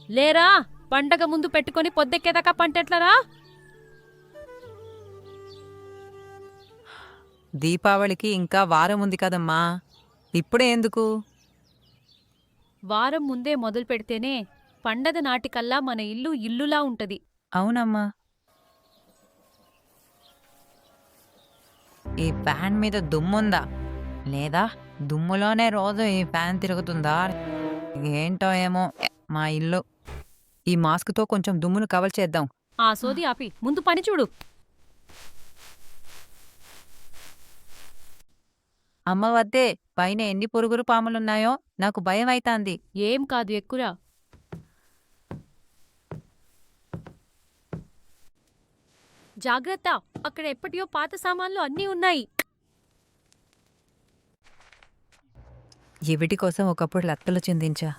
లేరా, పండగ ముందు పెట్టుకొని పొద్దెక్కేదాకా పంటెట్లరా? దీపావళికి ఇంకా వారం ఉంది కదమ్మా, ఇప్పుడే ఎందుకు? వారం ముందే మొదలు పెడితేనే పండగ నాటికల్లా మన ఇల్లు ఇల్లులా ఉంటది. అవునమ్మా. ఈ ఫ్యాన్ మీద దుమ్ముందా లేదా దుమ్ములోనే రోజు ఈ ఫ్యాన్ తిరుగుతుందా? ఏంటో ఏమో మా ఇల్లు. ఈ మాస్క్తో కొంచెం దుమ్మును కవర్ చేద్దాం. ఆ సోది ఆపి ముందు పని చూడు. అమ్మ వద్దే, పైన ఎన్ని పురుగురు పాములున్నాయో నాకు భయం అయితాంది. ఏం కాదు, ఎక్కురా. జాగ్రత్త, అక్కడ ఎప్పటియో పాత సామాన్లు అన్నీ ఉన్నాయి. ఇవిటి కోసం ఒకప్పుడు లత్తలు చిందించా.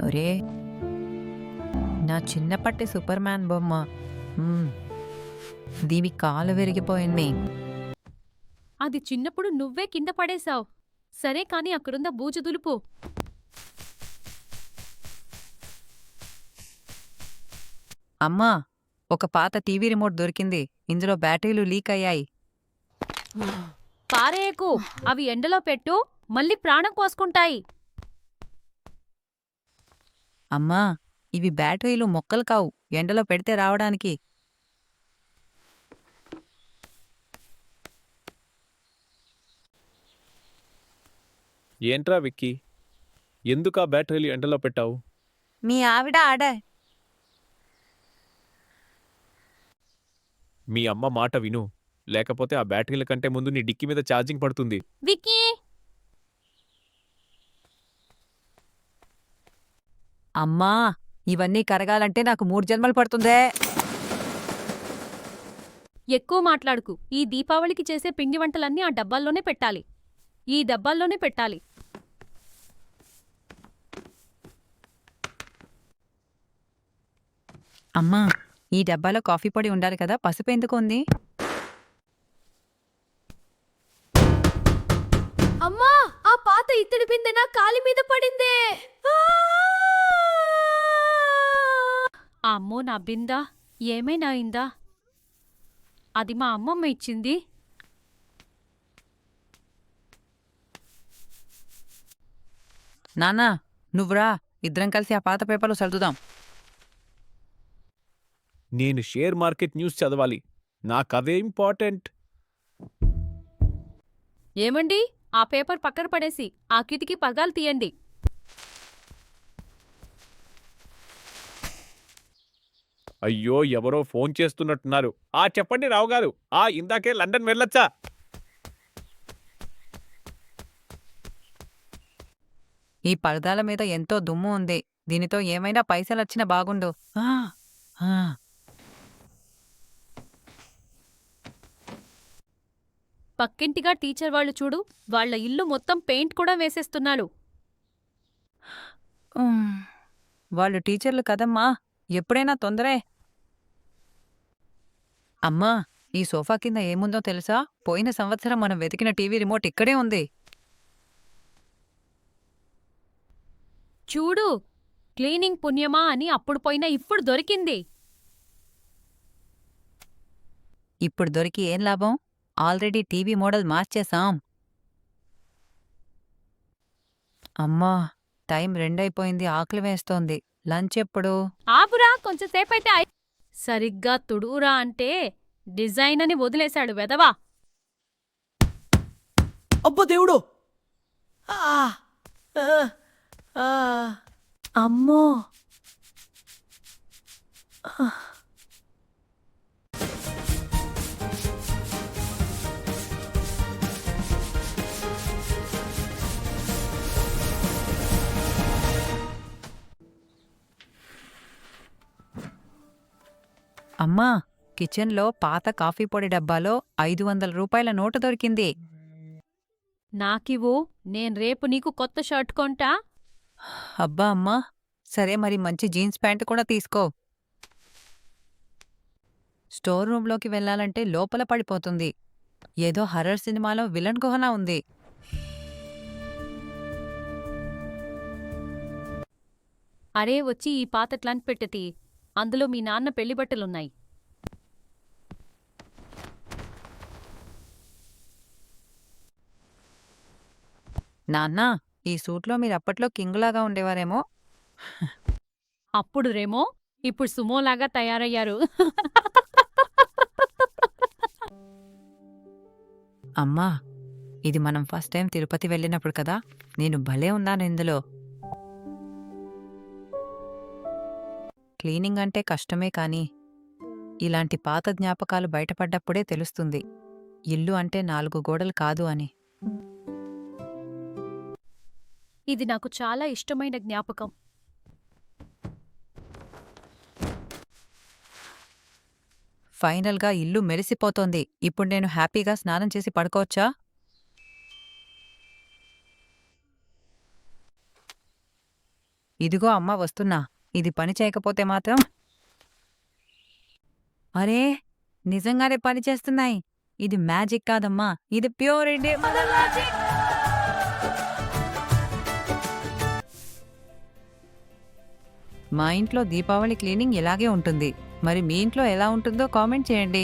ఒరే, నా చిన్నప్పటి సూపర్ మ్యాన్ బొమ్మ. దీవి కాలు విరిగిపోయింది. అది చిన్నప్పుడు నువ్వే కింద పడేశావు. సరే కాని అక్కడున్న బూజు దులుపు. అమ్మా, ఒక పాత టీవీ రిమోట్ దొరికింది. ఇందులో బ్యాటరీలు లీక్ అయ్యాయి. పారేయకు, అవి ఎండలో పెట్టు, మళ్ళీ ప్రాణం పోసుకుంటాయి. అమ్మా, ఇవి బ్యాటరీలు మొక్కలు కావు, ఎండలో పెడితే రావడానికి. ఏంట్రా విక్కీ, ఎందుకా బ్యాటరీలు ఎండలో పెట్టావు? మీ ఆవిడ మీ అమ్మ మాట విను, లేకపోతే ఆ బ్యాటరీల కంటే ముందు నీ డిక్కీ మీద ఛార్జింగ్ పడుతుంది. విక్కీ! అమ్మా, ఇవన్నీ కరగాలంటే నాకు 3 జన్మలు పడుతుందే. ఎక్కువ మాట్లాడుకు. ఈ దీపావళికి చేసే పిండి వంటలన్నీ ఆ డబ్బాల్లోనే పెట్టాలి. ఈ డబ్బాల్లోనే పెట్టాలి. అమ్మా, ఈ డబ్బాలో కాఫీ పొడి ఉండాలి కదా, పసుపు ఎందుకు ఉంది? అమ్మా, ఆ పాత ఇత్తడి బిందె నా కాలి మీద పడిందే. అమ్మో, నా బిందా ఏమైనా అయిందా? అది మా అమ్మమ్మ ఇచ్చింది. నాన్నా, నువ్వురా, ఇద్దరం కలిసి ఆ పాత పేపర్లు సర్దుదాం. నేను షేర్ మార్కెట్ న్యూస్ చదవాలి, నాకదే ఇంపార్టెంట్. ఏమండి, ఆ పేపర్ పక్కన పడేసి ఆ కిటికీ పగాలు తీయండి. అయ్యో, ఎవరో ఫోన్ చేస్తున్నట్టున్నారు. చెప్పండి రావుగారు. ఇందాకే లండన్ వెళ్ళొచ్చా? ఈ పరదాల మీద ఎంతో దుమ్ము ఉంది. దీనితో ఏమైనా పైసలొచ్చినా బాగుండు. పక్కింటిగా టీచర్ వాళ్ళు చూడు, వాళ్ల ఇల్లు మొత్తం పెయింట్ కూడా వేసేస్తున్నాడు. వాళ్ళు టీచర్లు కదమ్మా, ఎప్పుడైనా తొందరే. అమ్మా, ఈ సోఫా కింద ఏముందో తెలుసా? పోయిన సంవత్సరం మనం వెతికిన టీవీ రిమోట్ ఇక్కడే ఉంది. చూడు, క్లీనింగ్ పుణ్యమా అని అప్పుడు పోయినా ఇప్పుడు దొరికింది. ఇప్పుడు దొరికి ఏం లాభం? ఆల్రెడీ టీవీ మోడల్ మార్చేశాం. అమ్మా, టైం 2 అయిపోయింది, ఆకలి వేస్తోంది. లంచ్ ఎప్పుడు? ఆపురా, కొంచెంసేపైతే సరిగ్గా తుడురా అంటే డిజైన్ అని వదిలేశాడు వెదవా. అబ్బో దేవుడు! అమ్మో! అమ్మా, కిచెన్లో పాత కాఫీ పొడి డబ్బాలో 500 రూపాయల నోటు దొరికింది. నాకివ్వు, నేను రేపు నీకు కొత్త షర్ట్ కొంటా. అబ్బా అమ్మా, సరే మరి మంచి జీన్స్ ప్యాంటు కూడా తీసుకో. స్టోర్ రూంలోకి వెళ్ళాలంటే లోపల పడిపోతుంది. ఏదో హర్రర్ సినిమాలో విలన్ గుహలా ఉంది. అరే వచ్చి ఈ పాత ట్లంక్ పెట్టెతి. అందులో మీ నాన్న పెళ్లి బట్టలున్నాయి. నాన్నా, ఈ సూట్లో మీరప్పట్లో కింగ్‌లాగా ఉండేవారేమో. అప్పుడు రేమో, ఇప్పుడు సుమోలాగా తయారయ్యారు. అమ్మా, ఇది మనం ఫస్ట్ టైం తిరుపతి వెళ్ళినప్పుడు కదా! నేను భలే ఉన్నాను ఇందులో. క్లీనింగ్ అంటే కష్టమే కానీ, ఇలాంటి పాత జ్ఞాపకాలు బయటపడ్డప్పుడే తెలుస్తుంది. ఇల్లు అంటే 4 గోడలు కాదు అని. ఇది నాకు చాలా ఇష్టమైన జ్ఞాపకం. ఫైనల్‌గా ఇల్లు మెరిసిపోతోంది. ఇప్పుడు నేను హ్యాపీగా స్నానం చేసి పడుకోవచ్చా? ఇదిగో అమ్మా వస్తున్నా. ఇది పని చేయకపోతే మాత్రం. అరే! నిజంగానే పని చేస్తున్నాయి. ఇది మ్యాజిక్ కాదమ్మా. ఇది ప్యూర్ ఇండియన్ మదర్ మ్యాజిక్. మా ఇంట్లో దీపావళి క్లీనింగ్ ఇలాగే ఉంటుంది. మరి మీ ఇంట్లో ఎలా ఉంటుందో కామెంట్ చేయండి.